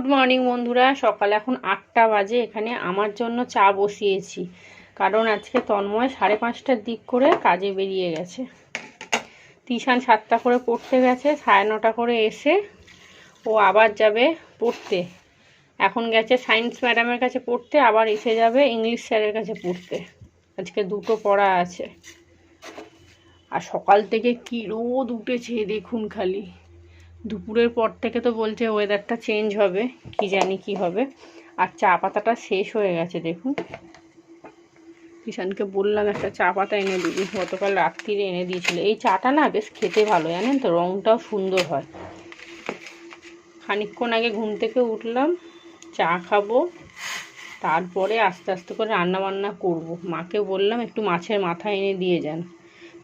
Good morning বন্ধুরা। সকাল এখন 8টা বাজে। এখানে আমার জন্য চা বসিয়েছি, কারণ আজকে তন্ময় 5:30টার দিক করে কাজে বেরিয়ে গেছে। তিশান 7টা করে পড়তে গেছে, 9:30 করে এসে ও আবার যাবে পড়তে। এখন গেছে সায়েন্স ম্যাডামের কাছে পড়তে, আবার এসে যাবে ইংলিশ স্যারের কাছে পড়তে। আজকে দুটো পড়া আছে। আর সকাল থেকে কি রোদ উঠেছে দেখুন খালি। দুপুরের পর থেকে তো বলছে ওয়েদারটা চেঞ্জ হবে, কি জানি কি হবে। আর চা পাতাটা শেষ হয়ে গেছে দেখুন। কিষানকে বললাম একটা চা পাতা এনে দিবি, গতকাল রাত্রিরে এনে দিয়েছিল। এই চাটা না বেশ খেতে ভালো, জানেন তো, রঙটাও সুন্দর হয়। খানিকক্ষণ আগে ঘুম থেকে উঠলাম, চা খাবো, তারপরে আস্তে আস্তে করে রান্না বান্না করবো। মাকে বললাম একটু মাছের মাথা এনে দিয়ে যান,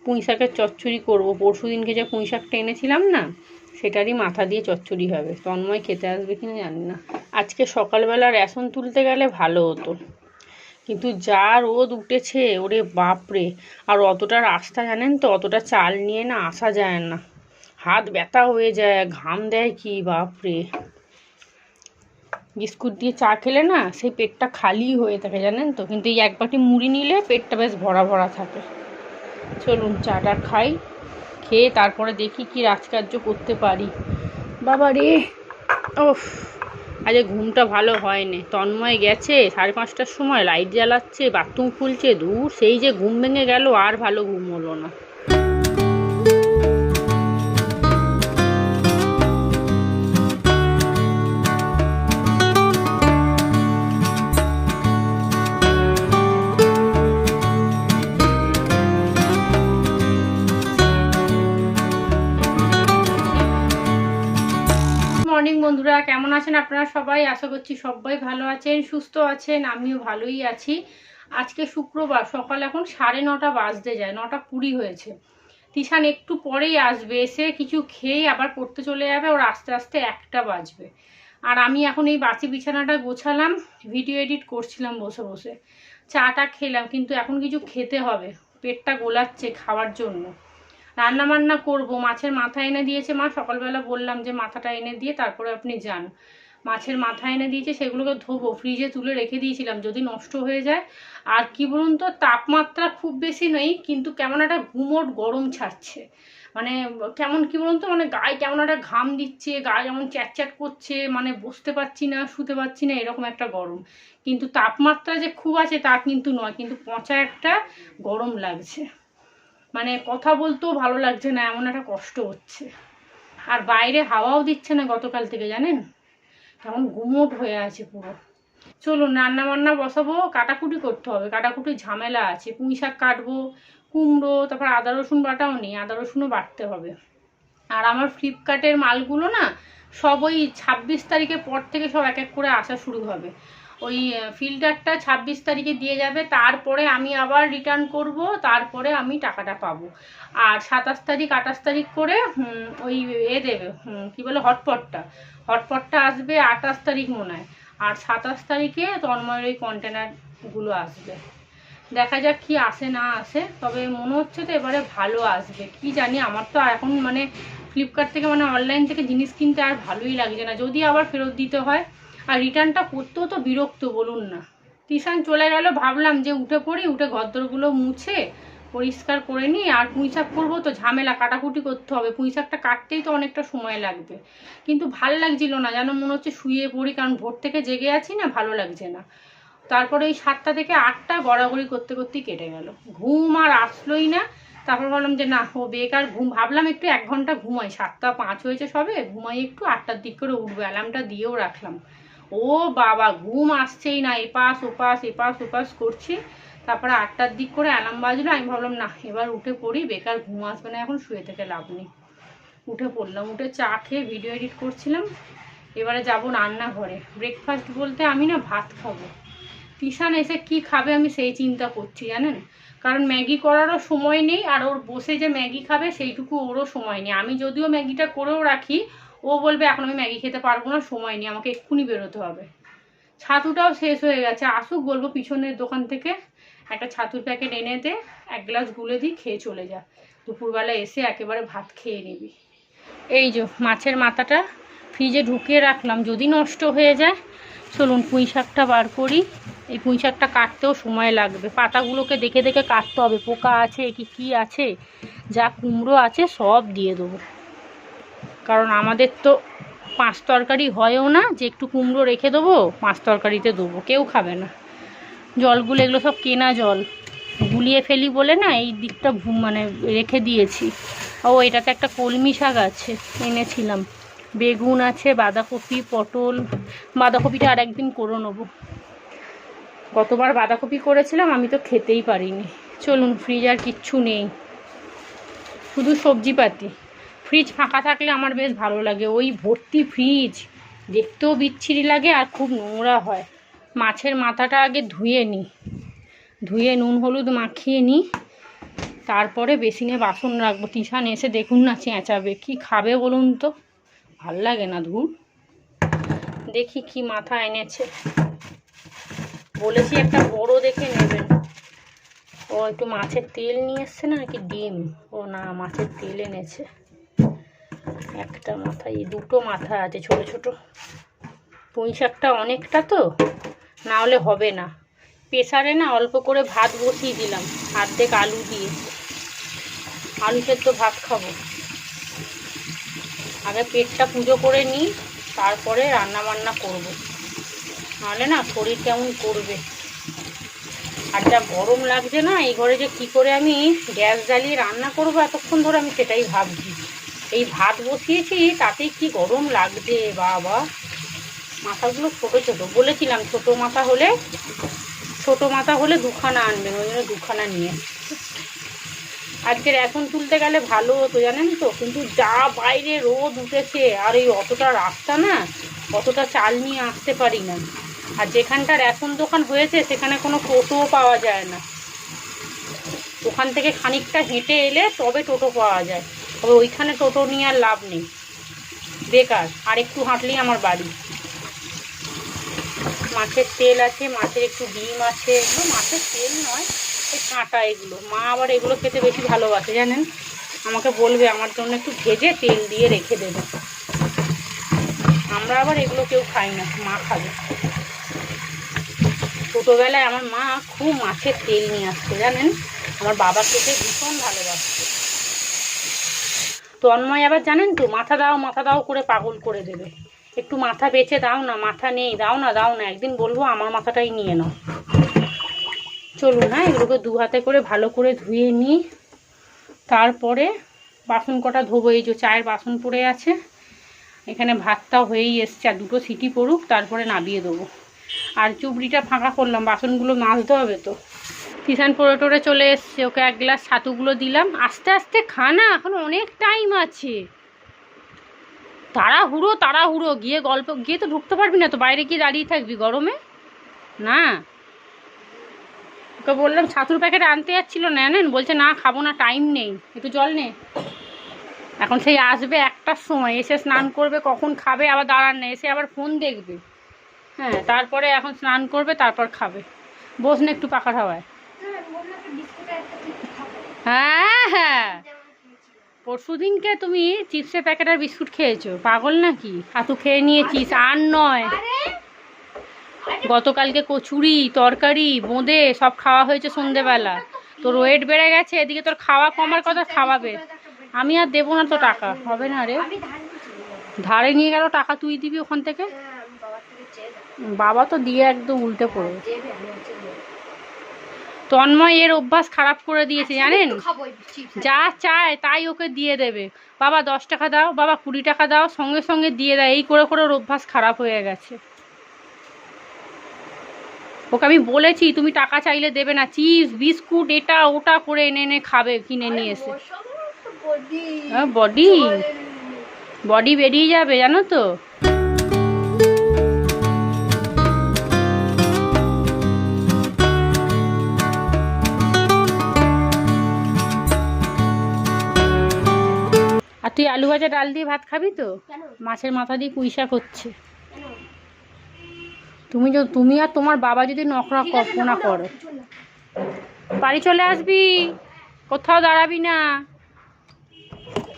পুঁই শাকের চচ্চড়ি করবো। পরশু দিনকে যে পুঁই শাকটা এনেছিলাম না, সেটারই মাথা দিয়ে চচ্চড়ি হবে। তন্ময় খেতে আসবে কিনা জানি না। আজকে সকালবেলা রেশন তুলতে গেলে ভালো হতো, কিন্তু যা রোদ উঠেছে ওরে বাপরে। আর অতটা রাস্তা জানেন তো, অতটা চাল নিয়ে না আসা যায় না, হাত ব্যথা হয়ে যায়, ঘাম দেয় কি বাপরে। বিস্কুট দিয়ে চা খেলে না সেই পেটটা খালি হয়ে থাকে জানেন তো, কিন্তু এই এক বাটি মুড়ি নিলে পেটটা বেশ ভরা ভরা থাকে। চলুন চাটা খাই, খেয়ে তারপরে দেখি কি রাজকার্য করতে পারি। বাবা রে, ওফ, আজকে ঘুমটা ভালো হয়নি। তন্ময় গেছে 5:30টার সময়, লাইট জ্বালাচ্ছে, বাথরুম খুলছে, দূর সেই যে ঘুম ভেঙে গেল, আর ভালো ঘুম হলো না। মর্নিং বন্ধুরা, কেমন আছেন আপনারা সবাই? আশা করছি সবাই ভালো আছেন, সুস্থ আছেন। আমিও ভালোই আছি। আজকে শুক্রবার, সকাল এখন 9:30 বাজতে যায়, 9:20 হয়েছে। তিশান একটু পরেই আসবে, এসে কিছু খেয়ে আবার পড়তে চলে যাবে। ওর আস্তে আস্তে 1টা বাজবে। আর আমি এখন এই বাসি বিছানাটা গোছালাম, ভিডিও এডিট করছিলাম বসে বসে। চাটা খেলাম, কিন্তু এখন কিছু খেতে হবে, পেটটা গোলাচ্ছে খাওয়ার জন্য। রান্না বান্না করবো। মাছের মাথা এনে দিয়েছে মা, সকালবেলা বললাম যে মাথাটা এনে দিয়ে তারপরে আপনি যান। মাছের মাথা এনে দিয়েছে, সেগুলোকে ধোবো। ফ্রিজে তুলে রেখে দিয়েছিলাম, যদি নষ্ট হয়ে যায়। আর কি বলুন তো, তাপমাত্রা খুব বেশি নেই, কিন্তু কেমন একটা গুমোট গরম ছাড়ছে। মানে কেমন কি বলুন তো, মানে গায়ে কেমন একটা ঘাম দিচ্ছে, গায়ে যেমন চ্যাটচ্যাট করছে, মানে বসতে পারছি না, শুতে পারছি না, এরকম একটা গরম। কিন্তু তাপমাত্রা যে খুব আছে তা কিন্তু নয়, কিন্তু পচা একটা গরম লাগছে। মানে কথা বলতেও ভালো লাগছে না, এমন একটা কষ্ট হচ্ছে। আর বাইরে হাওয়াও দিচ্ছে না গতকাল থেকে, জানেন, কেমন গুমোট হয়ে আছে পুরো। চলুন রান্না বান্না বসাবো। কাটাকুটি করতে হবে, কাটাকুটি ঝামেলা আছে। পুঁই শাক কাটবো, কুমড়ো, তারপর আদা রসুন বাটাও নেই, আদা রসুনও বাটতে হবে। আর আমার ফ্লিপকার্টের মালগুলো না সব ওই 26 তারিখের পর থেকে সব এক এক করে আসা শুরু হবে। ওই ফিল্টারটা 26 তারিখে দিয়ে যাবে, তারপরে আমি আবার রিটার্ন করব, তারপরে আমি টাকাটা পাবো। আর 27 তারিখ 28 তারিখ করে ওই দেবে, কি বলে, হটপটটা আসবে 28 তারিখ মনে হয়। আর 27 তারিখে তন্ময়ের ওই কন্টেনারগুলো আসবে। দেখা যাক কি আসে না আসে, তবে মনে হচ্ছে তো এবারে ভালো আসবে। কি জানি, আমার তো এখন মানে ফ্লিপকার্ট থেকে, মানে অনলাইন থেকে জিনিস কিনতে আর ভালোই লাগছে না, যদি আবার ফেরত দিতে হয়। আর রিটার্নটা করতেও তো বিরক্ত, বলুন না। টিউশন চলে গেল, ভাবলাম যে উঠে পড়ি, উঠে ঘরদোরগুলো মুছে পরিষ্কার করে নিই। আর পুঁই শাক করবো তো ঝামেলা, কাটাকুটি করতে হবে। পুঁই শাকটা কাটতেই তো অনেকটা সময় লাগবে, কিন্তু ভাল লাগছিল না, যেন মনে হচ্ছে শুয়ে পড়ি, কারণ ভোর থেকে জেগে আছি না, ভালো লাগছে না। তারপরে ওই 7টা থেকে 8টা গড়াগড়ি করতে করতেই কেটে গেল, ঘুম আর আসলোই না। তারপর ভাবলাম যে না, ও বেকার ঘুম, ভাবলাম একটু 1 ঘন্টা ঘুমাই, 7টা 5 হয়েছে সবে, ঘুমাই একটু, 8টার দিক করে উঠবো, অ্যালার্মটা দিয়েও রাখলাম। ও বাবা, ঘুম আসছেই না, এপাশ ওপাশ করছি। তারপরে 8টার দিক করে অ্যালার্ম বাজলো, আমি ভাবলাম না এবার উঠে পড়ি, বেকার ঘুম আসবে না, এখন শুয়ে থেকে লাভ নেই। উঠে পড়লাম, উঠে চা খেয়ে ভিডিও এডিট করছিলাম। এবারে যাব রান্নাঘরে। ব্রেকফাস্ট বলতে আমি না ভাত খাবো। তিশান এসে কি খাবে আমি সেই চিন্তা করছি, জানেন, কারণ ম্যাগি করারও সময় নেই, আর ওর বসে যে ম্যাগি খাবে সেইটুকু ওরও সময় নেই। আমি যদিও ম্যাগিটা করেও রাখি, ও বলবে এখন আমি ম্যাগি খেতে পারবো না, সময় নেই, আমাকে এক্ষুনি বেরোতে হবে। ছাতুটাও শেষ হয়ে গেছে, আসুক, বলবো পিছনের দোকান থেকে একটা ছাতুর প্যাকেট এনে দে, 1 গ্লাস গুলে দিই, খেয়ে চলে যা, দুপুরবেলা এসে একেবারে ভাত খেয়ে নিবি। এই যে মাছের মাথাটা ফ্রিজে ঢুকিয়ে রাখলাম, যদি নষ্ট হয়ে যায়। চলুন পুঁই শাকটা বার করি। এই পুঁই শাকটা কাটতেও সময় লাগবে, পাতাগুলোকে দেখে দেখে কাটতে হবে, পোকা আছে কি আছে। যা কুমড়ো আছে সব দিয়ে দেবো, কারণ আমাদের তো 5 তরকারি হয়ও না যে একটু কুমড়ো রেখে দেবো 5 তরকারিতে দেবো, কেউ খাবে না। জলগুলো এগুলো সব কেনা জল, গুলিয়ে ফেলি বলে না এই দিকটা মানে রেখে দিয়েছি। ও এটাতে একটা কলমি শাক আছে, এনেছিলাম। বেগুন আছে, বাঁধাকপি, পটল। বাঁধাকপিটা আর একদিন করে নেবো, গতবার বাঁধাকপি করেছিলাম, আমি তো খেতেই পারিনি। চলুন, ফ্রিজ আর কিচ্ছু নেই, শুধু সবজিপাতি। ফ্রিজ ফাঁকা থাকলে আমার বেশ ভালো লাগে, ওই ভর্তি ফ্রিজ দেখতেও বিচ্ছিরি লাগে আর খুব নোংরা হয়। মাছের মাথাটা আগে ধুয়ে নিই, ধুয়ে নুন হলুদ মাখিয়ে নিই, তারপরে বেসিনে বাসন রাখবো। তিশান এসে দেখুন না চেঁচাবে, কি খাবে বলুন তো, ভাল লাগে না। ধুর, দেখি কি মাথা এনেছে, বলেছি একটা বড় দেখে নেবেন। ও একটু মাছের তেল নিয়ে এসছে না, নাকি ডিম? ও না, মাছের তেল এনেছে। একটা মাথা, এই দুটো মাথা আছে ছোট ছোট। পুঁই শাকটা অনেকটা তো, না হলে হবে না। প্রেসারে না অল্প করে ভাত বসিয়ে দিলাম, অর্ধেক আলু দিয়ে। আলু সেদ্ধ ভাত খাবো। আগে পেটটা পুজো করে নিই, তারপরে রান্না বান্না করবো, নাহলে না শরীর কেমন করবে। আর যা গরম লাগছে না এই ঘরে, যে কি করে আমি গ্যাস জ্বালিয়ে রান্না করবো এতক্ষণ ধরে, আমি সেটাই ভাবছি। এই ভাত বসিয়েছি তাতেই কি গরম লাগছে বাবা। মাথাগুলো ছোট ছোট, বলেছিলাম ছোট মাথা হলে দুখানা আনবেন, ওই জন্য দুখানা নিয়ে। আজকে রেশন তুলতে গেলে ভালো হতো জানেন তো, কিন্তু যা বাইরে রোদ উঠেছে, আর এই অতটা রাস্তা না, অতটা চাল নিয়ে আসতে পারি না। আর যেখানটা রেশন দোকান হয়েছে সেখানে কোনো টোটোও পাওয়া যায় না, ওখান থেকে খানিকটা হেঁটে এলে তবে টোটো পাওয়া যায়। তবে ওইখানে টোটো নিয়ে আর লাভ নেই, বেকার। আর একটু হাঁটলেই আমার বাড়ি। মাছের তেল আছে, মাছের একটু ডিম আছে, এগুলো মাছের তেল নয়, এই কাঁটা এগুলো। মা আবার এগুলো খেতে বেশি ভালোবাসে জানেন, আমাকে বলবে আমার জন্য একটু ভেজে তেল দিয়ে রেখে দেবে। আমরা আবার এগুলো কেউ খাই না, মা খাবে। ছোটোবেলায় আমার মা খুব মাছের তেল নিয়ে আসতো জানেন, আমার বাবা খেতে ভীষণ ভালোবাসতো। তন্ময় আবার জানেন তো, মাথা দাও করে পাগল করে দেবে। একটু মাথা বেছে দাও না, মাথা নেই, দাও না। একদিন বলবো আমার মাথাটাই নিয়ে নাও। চলুন, হ্যাঁ, এগুলোকে 2 হাতে করে ভালো করে ধুয়ে নিই, তারপরে বাসন কটা ধোবো। এই যে চায়ের বাসন পড়ে আছে, এখানে ভাতটাও হয়েই এসছে, আর 2টো সিটি পড়ুক, তারপরে নামিয়ে দেবো। আর চুবড়িটা ফাঁকা করলাম, বাসনগুলো মাজতে হবে তো। কিষান পড়ে চলে এসছে, ওকে 1 গ্লাস ছাতুগুলো দিলাম। আস্তে আস্তে খানা, এখন অনেক টাইম আছে। তাড়াহুড়ো গিয়ে তো ঢুকতে পারবি না তো, বাইরে গিয়ে দাঁড়িয়ে থাকবি গরমে না। ওকে বললাম ছাতুর প্যাকেট আনতে যাচ্ছিল, নেন, বলছে না খাবো না, টাইম নেই, একটু জল নে। এখন সেই আসবে 1টার সময়, এসে স্নান করবে, কখন খাবে আবার দাঁড়ান না, এসে আবার ফোন দেখবে। হ্যাঁ, তারপরে এখন স্নান করবে, তারপর খাবে। বস না একটু পাখার হাওয়ায়। হ্যাঁ, পরশুদিনকে তুমি চিপসের প্যাকেট আর বিস্কুট খেয়েছো, পাগল নাকি? ছাতু খেয়ে নিয়েছিস, আর নয়। গতকালকে কচুরি, তরকারি, বোঁদে সব খাওয়া হয়েছে সন্ধেবেলা। তোর ওয়েট বেড়ে গেছে, এদিকে তোর খাওয়া কমার কথা, খাওয়াবে। আমি আর দেবো না তো টাকা, হবে না রে। ধারে নিয়ে গেল টাকা, তুই দিবি ওখান থেকে? বাবা তো দিয়ে একদম উল্টে পড়বে। তন্ময় এর অভ্যাস খারাপ করে দিয়েছে জানেন, যা চায় তাই ওকে দিয়ে দেবে। বাবা 10 টাকা দাও, বাবা 20 টাকা দাও, সঙ্গে সঙ্গে দিয়ে দেয়। এই করে ওর অভ্যাস খারাপ হয়ে গেছে। ওকে আমি বলেছি তুমি টাকা চাইলে দেবে না, চিপস বিস্কুট এটা ওটা করে এনে খাবে, কিনে নিয়ে এসে। বডি বেরিয়ে যাবে জানো তো। আর তুই আলু ভাজা ডাল দিয়ে ভাত খাবি তো? মাছের মাথা দিয়ে পুঁই শাক হচ্ছে। তুমি আর তোমার বাবা যদি নকরা কল্পনা করো, বাড়ি চলে আসবি, কোথাও দাঁড়াবি না।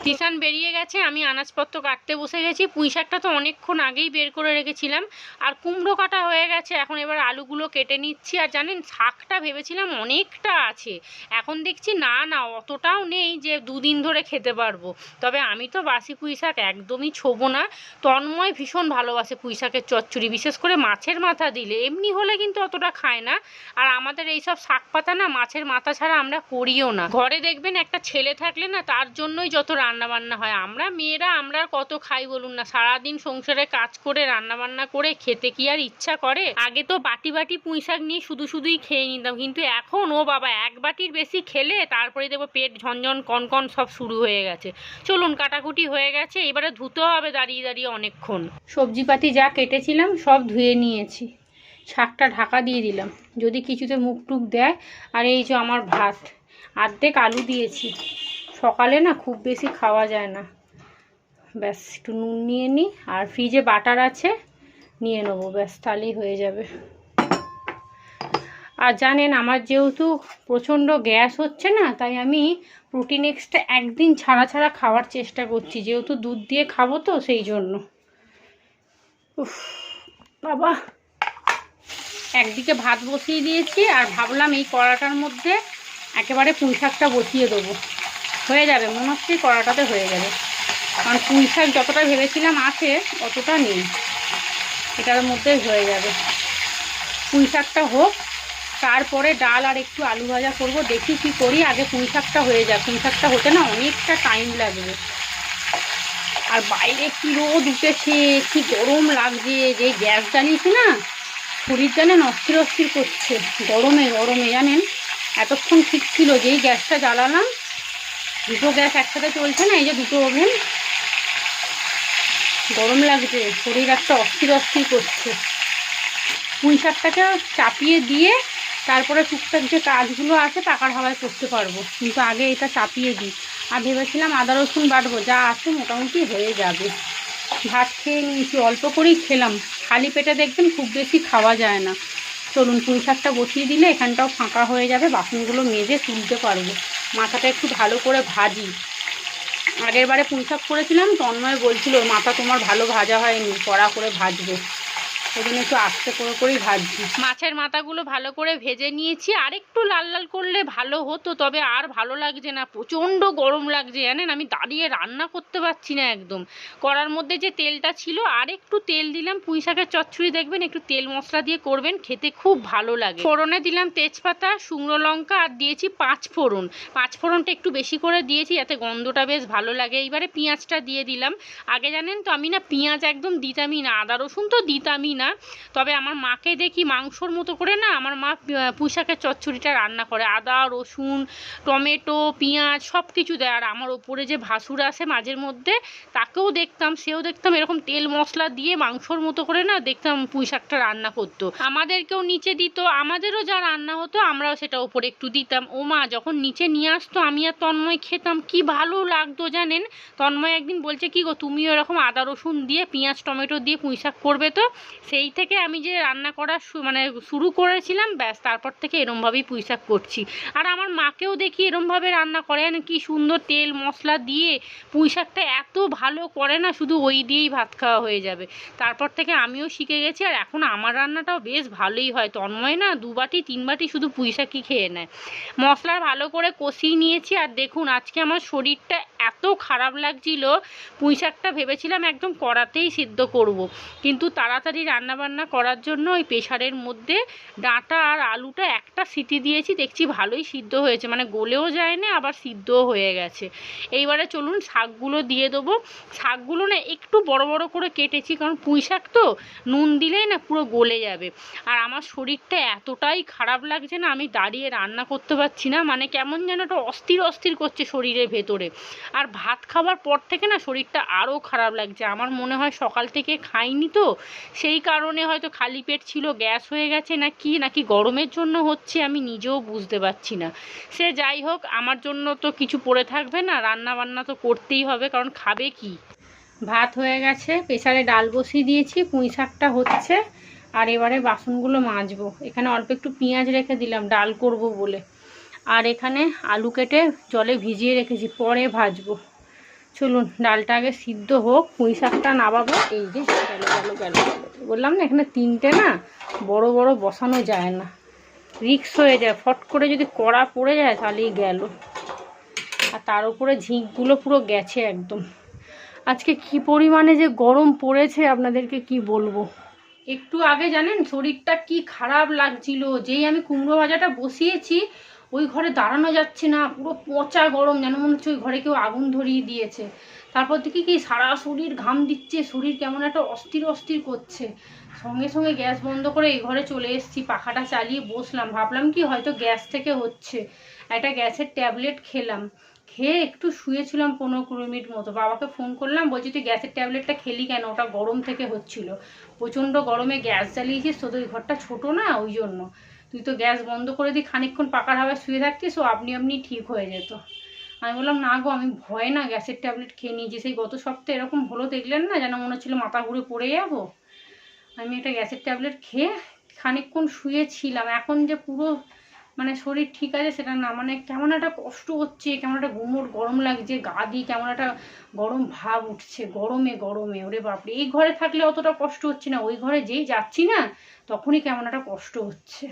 তিশান বেরিয়ে গেছে, আমি আনাজপত্র কাটতে বসে গেছি। পুঁই শাকটা তো অনেকক্ষণ আগেই বের করে রেখেছিলাম, আর কুমড়ো কাটা হয়ে গেছে। এখন এবার আলুগুলো কেটে নিচ্ছি। আর জানেন, শাকটা ভেবেছিলাম অনেকটা আছে, এখন দেখছি না না অতটাও নেই যে দুদিন ধরে খেতে পারবো। তবে আমি তো বাসি পুঁই শাক একদমই ছোবো না। তন্ময় ভীষণ ভালোবাসে পুঁই শাকের চচ্চড়ি, বিশেষ করে মাছের মাথা দিলে। এমনি হলে কিন্তু অতটা খায় না। আর আমাদের এইসব শাক পাতা না মাছের মাথা ছাড়া আমরা করিও না। ঘরে দেখবেন একটা ছেলে থাকলে না তার জন্যই যত রান্না বান্না হয়। আমরা মেয়েরা আমরা কত খাই বলুন না, সারাদিন সংসারে কাজ করে রান্না বান্না করে খেতে কি আর ইচ্ছা করে? আগে তো বাটি বাটি পুঁই শাক নিয়ে শুধুই খেয়ে নিতাম, কিন্তু এখন ও বাবা এক বাটির বেশি খেলে তারপরে দেখবো পেট ঝনঝন কনকন সব শুরু হয়ে গেছে। চলুন, কাটাকুটি হয়ে গেছে, এবারে ধুতে হবে দাঁড়িয়ে দাঁড়িয়ে অনেকক্ষণ। সবজিপাতি যা কেটেছিলাম সব ধুয়ে নিয়েছি, শাকটা ঢাকা দিয়ে দিলাম যদি কিছুতে মুখ টুক দেয়। আর এই যে আমার ভাত, অর্ধেক আলু দিয়েছি। সকালে না খুব বেশি খাওয়া যায় না, ব্যাস একটু নুন নিয়ে নিই, আর ফ্রিজে বাটার আছে নিয়ে নেবো, ব্যাস তাহলেই হয়ে যাবে। আর জানেন, আমার যেহেতু প্রচণ্ড গ্যাস হচ্ছে না, তাই আমি প্রোটিন এক্সট্রা একদিন ছাড়া ছাড়া খাওয়ার চেষ্টা করছি, যেহেতু দুধ দিয়ে খাবো তো সেই জন্য। উফ বাবা, একদিকে ভাত বসিয়ে দিয়েছি, আর ভাবলাম এই কড়াটার মধ্যে একেবারে পুঁই শাকটা বসিয়ে দেবো, হয়ে যাবে মনে হচ্ছে কড়াটাতে হয়ে যাবে। কারণ পুঁই শাক যতটা ভেবেছিলাম আছে অতটা নেই, এটার মধ্যে হয়ে যাবে। পুঁই শাকটা হোক, তারপরে ডাল আর একটু আলু ভাজা করব, দেখি কি করি। আগে পুঁই শাকটা হয়ে যায়, পুঁই শাকটা হতে না অনেকটা টাইম লাগবে। আর বাইরে কি রোদ উঠেছে, কি গরম লাগছে, যে গ্যাস জ্বালিয়েছি না, শরীর জানেন অস্থির অস্থির করছে গরমে গরমে। জানেন, এতক্ষণ ঠিক ছিল, যেই গ্যাসটা জ্বালালাম, দুটো গ্যাস একসাথে চলছে না, এই যে দুটো ওভেন, গরম লাগছে, শরীর একটা অস্থির অস্থির করছে। পুঁই শাকটাকে চাপিয়ে দিয়ে তারপরে টুকটাক যে কাজগুলো আছে পাকার হাওয়ায় করতে পারবো, কিন্তু আগে এটা চাপিয়ে দিই। আর ভেবেছিলাম আদা রসুন বাটবো, যা আছে মোটামুটি হয়ে যাবে। ভাত খেয়ে নিয়েছি, অল্প করেই খেলাম, খালি পেটে দেখবেন খুব বেশি খাওয়া যায় না। চলুন, পুঁই শাকটা বসিয়ে দিলে এখানটাও ফাঁকা হয়ে যাবে, বাসনগুলো মেজে তুলতে পারবো। মাথাটা একটু ভালো করে ভাজি, আগের বারে পুঁই শাক করেছিলাম, তন্ময় বলছিল মাথা তোমার ভালো ভাজা হয়নি, কড়া করে ভাজবে, ওই জন্য একটু আস্তে করেই ভাজছি। মাছের মাথাগুলো ভালো করে ভেজে নিয়েছি, আর একটু লাল লাল করলে ভালো হতো, তবে আর ভালো লাগছে না, প্রচণ্ড গরম লাগছে। জানেন, আমি দাঁড়িয়ে রান্না করতে পারছি না একদম। কড়ার মধ্যে যে তেলটা ছিল আর একটু তেল দিলাম, পুঁই শাকের চচ্চড়ি দেখবেন একটু তেল মশলা দিয়ে করবেন, খেতে খুব ভালো লাগে। ফোড়নে দিলাম তেজপাতা, শুকনো লঙ্কা, আর দিয়েছি 5 ফোড়ন। 5 ফোড়নটা একটু বেশি করে দিয়েছি যাতে গন্ধটা বেশ ভালো লাগে। এইবারে পেঁয়াজটা দিয়ে দিলাম। আগে জানেন তো আমি না পেঁয়াজ একদম দিতামই না, আদা রসুন তো দিতামই না, তবে আমার মাকে দেখি মাংসর মতো করে না আমার মা পুঁই শাকের চচ্চড়িটা রান্না করে, আদা রসুন টমেটো পেঁয়াজ সব কিছু দেয়। আর আমার ওপরে যে ভাসুর আসে মাঝের মধ্যে, তাকেও দেখতাম, সেও দেখতাম এরকম তেল মশলা দিয়ে মাংসর মতো করে না দেখতাম পুঁই শাকটা রান্না করতো, আমাদেরকেও নিচে দিত, আমাদেরও যা রান্না হতো আমরাও সেটা ওপরে একটু দিতাম। ও মা যখন নিচে নিয়ে আসতো, আমি আর তন্ময় খেতাম, কি ভালো লাগতো জানেন। তন্ময় একদিন বলছে, কি গো তুমিও এরকম আদা রসুন দিয়ে পেঁয়াজ টমেটো দিয়ে পুঁই শাক করবে তো। সেই থেকে আমি যে রান্না করা মানে শুরু করেছিলাম, ব্যাস তারপর থেকে এরমভাবেই পুঁই শাক করছি। আর আমার মাকেও দেখি এরমভাবে রান্না করেন, কি সুন্দর তেল মশলা দিয়ে পুঁই শাকটা এত ভালো করে না, শুধু ওই দিয়েই ভাত খাওয়া হয়ে যাবে। তারপর থেকে আমিও শিখে গেছি, আর এখন আমার রান্নাটাও বেশ ভালোই হয়। তন্ময় না 2 বাটি 3 বাটি শুধু পুঁই শাকই খেয়ে নেয়। মশলা ভালো করে কষিয়ে নিয়েছি। আর দেখুন, আজকে আমার শরীরটা এত খারাপ লাগছিল, পুঁই শাকটা ভেবেছিলাম একদম কড়াতেই সিদ্ধ করব, কিন্তু তাড়াতাড়ি রান্নাবান্না করার জন্য ওই প্রেশারের মধ্যে ডাঁটা আর আলুটা একটা সিটি দিয়েছি, দেখছি ভালোই সিদ্ধ হয়েছে, মানে গলেও যায় না আবার সিদ্ধও হয়ে গেছে। এইবারে চলুন শাকগুলো দিয়ে দেবো। শাকগুলো না একটু বড় বড় করে কেটেছি, কারণ পুঁই শাক তো নুন দিলেই না পুরো গলে যাবে। আর আমার শরীরটা এতটাই খারাপ লাগছে না, আমি দাঁড়িয়ে রান্না করতে পারছি না, মানে কেমন যেন একটা অস্থির অস্থির করছে শরীরের ভেতরে। আর ভাত খাওয়ার পর থেকে না শরীরটা আরও খারাপ লাগছে, আমার মনে হয় সকাল থেকে খাইনি তো, সেই কারণে হয়তো খালি পেট ছিল, গ্যাস হয়ে গেছে নাকি গরমের জন্য হচ্ছে, আমি নিজেও বুঝতে পারছি না। সে যাই হোক, আমার জন্য তো কিছু পড়ে থাকবে না, রান্না বান্না তো করতেই হবে, কারণ খাবে কি। ভাত হয়ে গেছে, প্রেসারে ডাল বসিয়ে দিয়েছি, পুঁই শাকটা হচ্ছে, আর এবারে বাসনগুলো মাজবো। এখানে অল্প একটু পেঁয়াজ রেখে দিলাম ডাল করব বলে, আর এখানে আলু কেটে জলে ভিজিয়ে রেখেছি, পরে ভাজবো। চলুন ডালটা আগে সিদ্ধ হোক, পুঁই শাকটা নামাবো। এই যে গেল গেল গেল, বললাম না এখানে তিনটে না বড় বড় বসানো যায় না, রিক্স হয়ে যায়, ফট করে যদি কড়া পড়ে যায় তাহলেই গেল। আর তার উপরে ঝিঁকগুলো পুরো গেছে একদম। আজকে কি পরিমাণে যে গরম পড়েছে আপনাদেরকে কি বলবো। একটু আগে জানেন শরীরটা কি খারাপ লাগছিল, যেই আমি কুমড়ো ভাজাটা বসিয়েছি ওই ঘরে দাঁড়ানো যাচ্ছে না, পুরো পচা গরম, যেন মনে হচ্ছে ওই ঘরে কেউ আগুন ধরিয়ে দিয়েছে। তারপর দেখি কি সারা শরীর ঘাম দিচ্ছে, শরীর কেমন একটা অস্থির অস্থির করছে। সঙ্গে সঙ্গে গ্যাস বন্ধ করে এই ঘরে চলে এসেছি, পাখাটা চালিয়ে বসলাম, ভাবলাম কি হয়তো গ্যাস থেকে হচ্ছে। একটা গ্যাসের ট্যাবলেট খেলাম, খেয়ে একটু শুয়েছিলাম 15-20 মিনিট মতো। বাবাকে ফোন করলাম, বলছি তুই গ্যাসের ট্যাবলেটটা খেলি কেন? ওটা গরম থেকে হচ্ছিল, প্রচণ্ড গরমে গ্যাস জ্বালিয়েছিস, তো ওই ঘরটা ছোটো না ওই জন্য, তুই তো গ্যাস বন্ধ করে দিই, খানিকক্ষণ পাকার হাওয়ায় শুয়ে থাকতিস, ও আপনি আপনি ঠিক হয়ে যেত। আমি বললাম না গো, আমি ভয়ে না গ্যাসের ট্যাবলেট খেয়ে নিয়েছি, সেই গত সপ্তাহে এরকম হলো দেখলেন না, যেন মনে হচ্ছিল মাথা ঘুরে পড়ে যাবো। আমি একটা গ্যাসের ট্যাবলেট খেয়ে খানিকক্ষণ শুয়েছিলাম, এখন যে পুরো মানে শরীর ঠিক আছে সেটা না, মানে কেমন একটা কষ্ট হচ্ছে, কেমন একটা গুমোট গরম লাগছে, গা দিয়ে কেমন একটা গরম ভাব উঠছে, গরমে গরমে। ওরে বাপরে, এই ঘরে থাকলে অতটা কষ্ট হচ্ছে না, ওই ঘরে যেই যাচ্ছি না তখনই কেমন একটা কষ্ট হচ্ছে।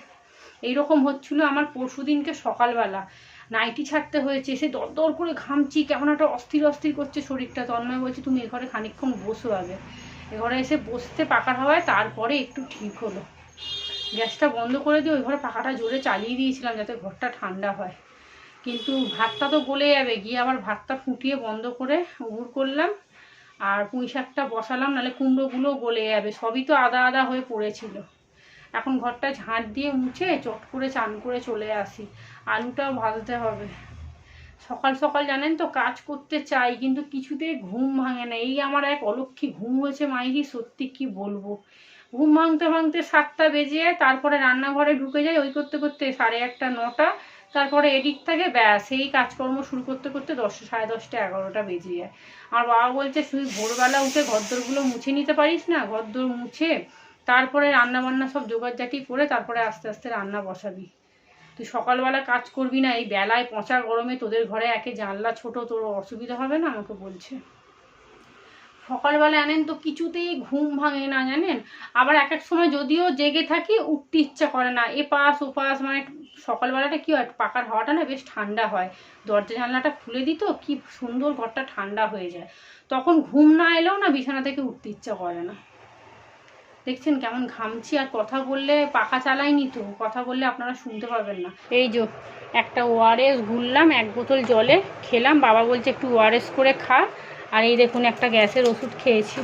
এইরকম হচ্ছিল আমার পরশুদিনকে সকালবেলা, নাইটি ছাড়তে হয়েছে, এসে দরদর করে ঘামছি, কেমন একটা অস্থির অস্থির করছে শরীরটা। তন্ময় বলছি তুমি এ ঘরে খানিকক্ষণ বসো আগে। এ ঘরে এসে বসতে পাকার হওয়ায় তারপরে একটু ঠিক হলো। গ্যাসটা বন্ধ করে দিয়ে ওই ঘরে পাখাটা জোরে চালিয়ে দিয়েছিলাম যাতে ঘরটা ঠান্ডা হয়, কিন্তু ভাতটা তো গলে যাবে, গিয়ে আবার ভাতটা ফুটিয়ে বন্ধ করে উবুর করলাম, আর পুঁই শাকটা বসালাম, নাহলে কুমড়োগুলো গলে যাবে, সবই তো আদা আদা হয়ে পড়েছিল। এখন ঘরটা ঝাঁট দিয়ে মুছে চট করে চান করে চলে আসি, আলুটাও ভাজতে হবে। সকাল সকাল জানেন তো কাজ করতে চাই, কিন্তু কিছুতেই ঘুম ভাঙে না। এই আমার এক অলক্ষী ঘুম হয়েছে মাইরি, সত্যি কি বলবো। ঘুম ভাঙতে ভাঙতে 7টা বেজে যায়, তারপরে রান্নাঘরে ঢুকে যাই, ওই করতে করতে 8:30 9টা, তারপরে এদিক থেকে ব্যাস এই কাজকর্ম শুরু করতে করতে 10 10:30 11টা বেজে যায়। আর বাবা বলছে তুই ভোরবেলা উঠে ঘরদোরগুলো মুছে নিতে পারিস না, ঘরদোর মুছে তারপরে রান্না বান্না সব জোগাড়জাটি করে তারপরে আস্তে আস্তে রান্না বসাবি, তুই সকালবেলা কাজ করবি না, এই বেলায় পচা গরমে তোদের ঘরে একে জানলা ছোট, তোর অসুবিধা হবে না, আমাকে বলছে। সকালবেলা আনেন তো কিছুতেই ঘুম ভাঙে না জানেন। আবার এক এক সময় যদিও জেগে থাকি উঠতে ইচ্ছা করে না, এপাশ ওপাশ, মানে সকালবেলাটা কি হয় পাকার হাওয়াটা না বেশ ঠান্ডা হয়, দরজা জানলাটা খুলে দিত কি সুন্দর ঘরটা ঠান্ডা হয়ে যায়, তখন ঘুম না এলেও না বিছানা থেকে উঠতে ইচ্ছা করে না। দেখছেন কেমন ঘামছি, আর কথা বললে পাখা চালাইনি তো, কথা বললে আপনারা শুনতে পাবেন না। এই যে একটা ওআরএস গুললাম 1 বোতল জলে খেলাম, বাবা বলছে একটু ওআরএস করে খা। আর এই দেখুন একটা গ্যাসের ওষুধ খেয়েছি,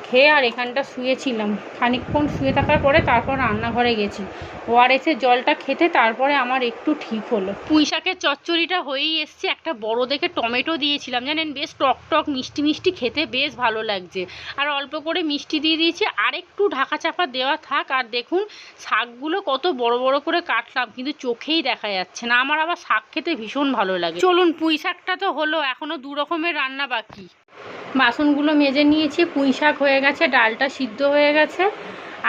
খেয়ে আর এখানটা শুয়েছিলাম, খানিকক্ষণ শুয়ে থাকার পরে তারপর রান্নাঘরে গেছি ওআরএসের জলটা খেতে, তারপরে আমার একটু ঠিক হলো। পুঁই শাকের চচ্চড়িটা হয়েই এসছে, একটা বড় দেখে টমেটো দিয়েছিলাম জানেন, বেশ টক টক মিষ্টি মিষ্টি খেতে বেশ ভালো লাগছে, আর অল্প করে মিষ্টি দিয়ে দিয়েছি, আর একটু ঢাকা চাপা দেওয়া থাক। আর দেখুন শাকগুলো কত বড় বড় করে কাটলাম, কিন্তু চোখেই দেখা যাচ্ছে না, আমার আবার শাক খেতে ভীষণ ভালো লাগে। চলুন পুঁই শাকটা তো হলো, এখনও 2 রকমের রান্না বাকি। বাসনগুলো মেজে নিয়েছি, পুঁই শাক হয়ে গেছে, ডালটা সিদ্ধ হয়ে গেছে,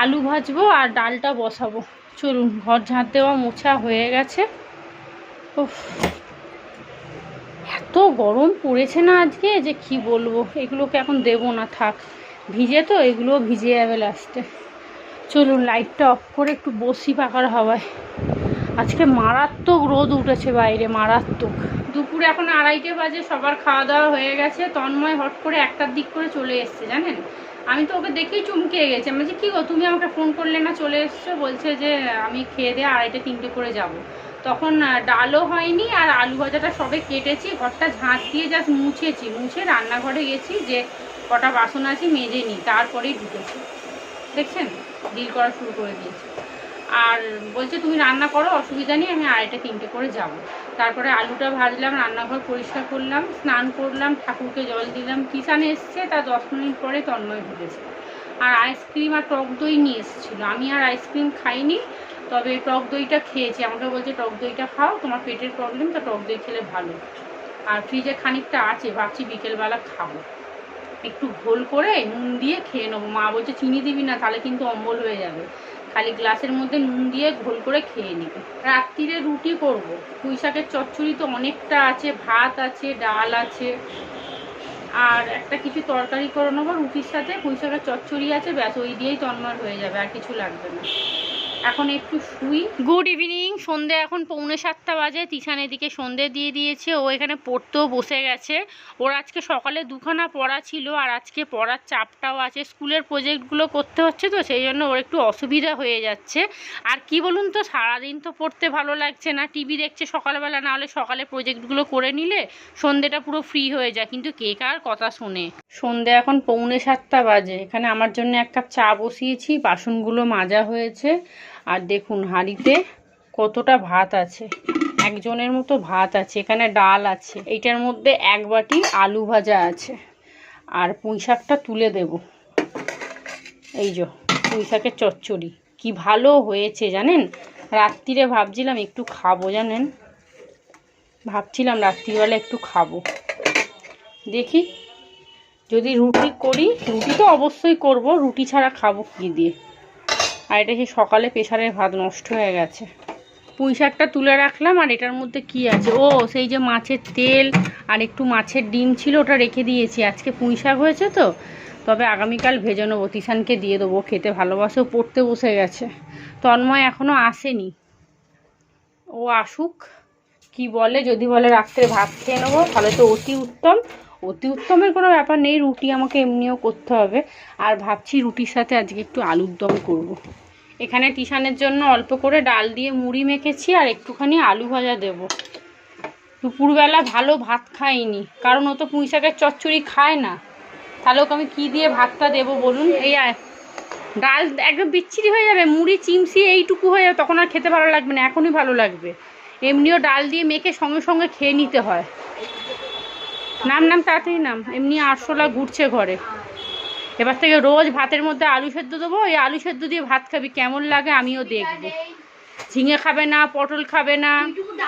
আলু ভাজবো আর ডালটা বসাবো। চলুন ঘর ঝাঁট দেওয়া মোছা হয়ে গেছে। উফ, এত গরম পড়েছে না আজকে যে কি বলবো, এগুলোকে এখন দেবো না, থাক ভিজে তো, এগুলোও ভিজে যাবে লাস্টে। চলুন লাইটটা অফ করে একটু বসি পাকার হাওয়ায়। আজকে মারাত্মক রোদ উঠেছে বাইরে, মারাত্মক। দুপুরে এখন 2:30 বাজে, সবার খাওয়া দাওয়া হয়ে গেছে। তন্ময় হট করে 1টার দিক করে চলে এসছে জানেন, আমি তো ওকে দেখেই চমকে গেছি। আমি বলছি কী গো তুমি আমাকে ফোন করলে না, চলে এসছো? বলছে যে আমি খেয়ে দিয়ে 2:30 3টে করে যাব। তখন ডালও হয়নি, আর আলু ভাজাটা সবে কেটেছি, ঘরটা ঝাঁট দিয়ে জাস্ট মুছেছি, মুছে রান্নাঘরে গেছি যে কটা বাসন আছে মেজে নিই, তারপরেই ঢুকেছি। দেখছেন ডিল করা শুরু করে দিয়েছে। আর বলছে তুমি রান্না করো, অসুবিধা নেই, আমি 2:30 3টে করে যাব। তারপরে আলুটা ভাজলাম, রান্নাঘর পরিষ্কার করলাম, স্নান করলাম, ঠাকুরকে জল দিলাম। কিষান এসছে, তার 10 মিনিট পরে তন্ময় ঢুকেছে। আর আইসক্রিম আর টক দই নিয়ে এসেছিলো, আমি আর আইসক্রিম খাইনি, তবে টক দইটা খেয়েছি। আমাকে বলছে টক দইটা খাও, তোমার পেটের প্রবলেম, তো টক দই খেলে ভালো। আর ফ্রিজে খানিকটা আছে, ভাবছি বিকেলবেলা খাবো, একটু ঘোল করে নুন দিয়ে খেয়ে নেবো। মা বলছে চিনি দিবি না, তাহলে কিন্তু অম্বল হয়ে যাবে, খালি গ্লাসের মধ্যে নুন দিয়ে ঘোল করে খেয়ে নিবে। রাত্রিরে রুটি করব, পুঁই শাকের চচ্চড়ি তো অনেকটা আছে, ভাত আছে, ডাল আছে, আর একটা কিছু তরকারি করে নেবো রুটির সাথে, পুঁই শাকের চচ্চড়ি আছে, ব্যাস ওই দিয়েই তন্ময় হয়ে যাবে, আর কিছু লাগবে না। এখন একটু শুই। Good evening. সন্ধে এখন 6:45 বাজে। তিশান এদিকে সন্ধে দিয়ে দিয়েছে, ও এখানে পড়তেও বসে গেছে। ওর আজকে সকালে 2খানা পড়া ছিল, আর আজকে পড়ার চাপটাও আছে, স্কুলের প্রজেক্টগুলো করতে হচ্ছে তো, সেই জন্য ওর একটু অসুবিধা হয়ে যাচ্ছে। আর কি বলুন তো, সারাদিন তো পড়তে ভালো লাগছে না, টিভি দেখছে সকালবেলা, না হলে সকালে প্রজেক্টগুলো করে নিলে সন্ধেটা পুরো ফ্রি হয়ে যায়, কিন্তু কে কার কথা শোনে। সন্ধে এখন 6:45 বাজে। এখানে আমার জন্য 1 কাপ চা বসিয়েছি, বাসনগুলো মাজা হয়েছে, আর দেখুন হাঁড়িতে কতটা ভাত আছে, একজনের মতো ভাত আছে। এখানে ডাল আছে, এইটার মধ্যে 1 বাটি আলু ভাজা আছে, আর পুঁই শাকটা তুলে দেব। এই যে পুঁই শাকের চচ্চড়ি কি ভালো হয়েছে জানেন। রাত্রিরে ভাবছিলাম একটু খাবো, জানেন, ভাবছিলাম রাত্রিবেলা একটু খাবো। দেখি যদি রুটি করি, রুটি তো অবশ্যই করব, রুটি ছাড়া খাবো কি দিয়ে। আর এটা সেই সকালে প্রেসারের ভাত নষ্ট হয়ে গেছে। পুঁই শাকটা তুলে রাখলাম, আর এটার মধ্যে কি আছে, ও সেই যে মাছের তেল আর একটু মাছের ডিম ছিল, ওটা রেখে দিয়েছি। আজকে পুঁই শাক হয়েছে তো, তবে আগামীকাল ভেজে নেবো, তিশানকে দিয়ে দেবো, খেতে ভালোবাসে, ও পড়তে বসে গেছে। তন্ময় এখনও আসেনি, ও আসুক, কি বলে, যদি বলে রাত্রে ভাত খেয়ে নেবো তাহলে তো অতি উত্তম। অতি উত্তমের কোনো ব্যাপার নেই, রুটি আমাকে এমনিও করতে হবে। আর ভাবছি রুটির সাথে আজকে একটু আলুর দম করব। এখানে তিশানের জন্য অল্প করে ডাল দিয়ে মুড়ি মেখেছি, আর একটুখানি আলু ভাজা দেব। দুপুরবেলা ভালো ভাত খাইনি, কারণ ও তো পুঁই শাকের চচ্চড়ি খায় না, তাহলে ওকে আমি কী দিয়ে ভাতটা দেবো বলুন। এই ডাল একদম বিচ্ছিরি হয়ে যাবে, মুড়ি চিমসি এইটুকু হয়ে যাবে, তখন আর খেতে ভালো লাগবে না, এখনই ভালো লাগবে। এমনিও ডাল দিয়ে মেখে সঙ্গে সঙ্গে খেয়ে নিতে হয়। নাম তাড়াতাড়ি নাম, এমনি আরশোলা ঘুরছে ঘরে। এবার থেকে রোজ ভাতের মধ্যে আলু সেদ্ধ দেবো, এই আলু সেদ্ধ দিয়ে ভাত খাবি, কেমন লাগে আমিও দেখবো। ঝিঙে খাবে না, পটল খাবে না,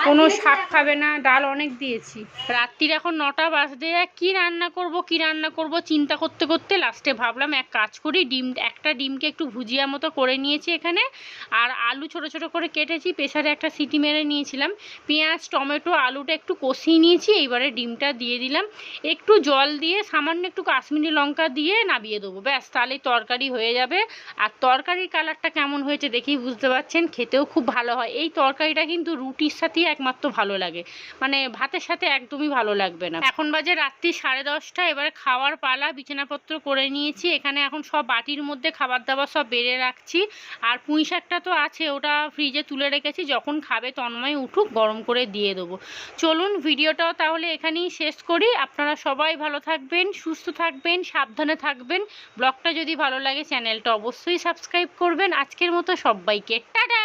কোনো শাক খাবে না, ডাল অনেক দিয়েছি। রাত্রির এখন 9টা বাজতে যায়, কী রান্না করব চিন্তা করতে করতে লাস্টে ভাবলাম এক কাজ করি, একটা ডিমকে একটু ভুজিয়া মতো করে নিয়েছি এখানে, আর আলু ছোট ছোট করে কেটেছি, প্রেসারে একটা সিটি মেরে নিয়েছিলাম, পেঁয়াজ টমেটো আলুটা একটু কষিয়ে নিয়েছি, এইবারে ডিমটা দিয়ে দিলাম, একটু জল দিয়ে সামান্য একটু কাশ্মীরি লঙ্কা দিয়ে নামিয়ে দেবো, ব্যাস, তাহলেই তরকারি হয়ে যাবে। আর তরকারির কালারটা কেমন হয়েছে দেখেই বুঝতে পারছেন, খেতেও খুব ভালো হয়। এই তরকারিটা কিন্তু রুটির সাথেই একমাত্র ভালো লাগে, মানে ভাতের সাথে একদমই ভালো লাগবে না। এখন বাজে রাত্রি 10:30, এবারে খাওয়ার পালা। বিছানাপত্র করে নিয়েছি, এখানে এখন সব বাটির মধ্যে খাবার দাবার সব বেড়ে রাখছি, আর পুঁই শাকটা তো আছে, ওটা ফ্রিজে তুলে রেখেছি, যখন খাবে তন্ময় উঠুক গরম করে দিয়ে দেবো। চলুন ভিডিওটাও তাহলে এখানেই শেষ করি। আপনারা সবাই ভালো থাকবেন, সুস্থ থাকবেন, সাবধানে থাকবেন। ব্লগটা যদি ভালো লাগে চ্যানেলটা অবশ্যই সাবস্ক্রাইব করবেন। আজকের মতো সবাইকে টাটা।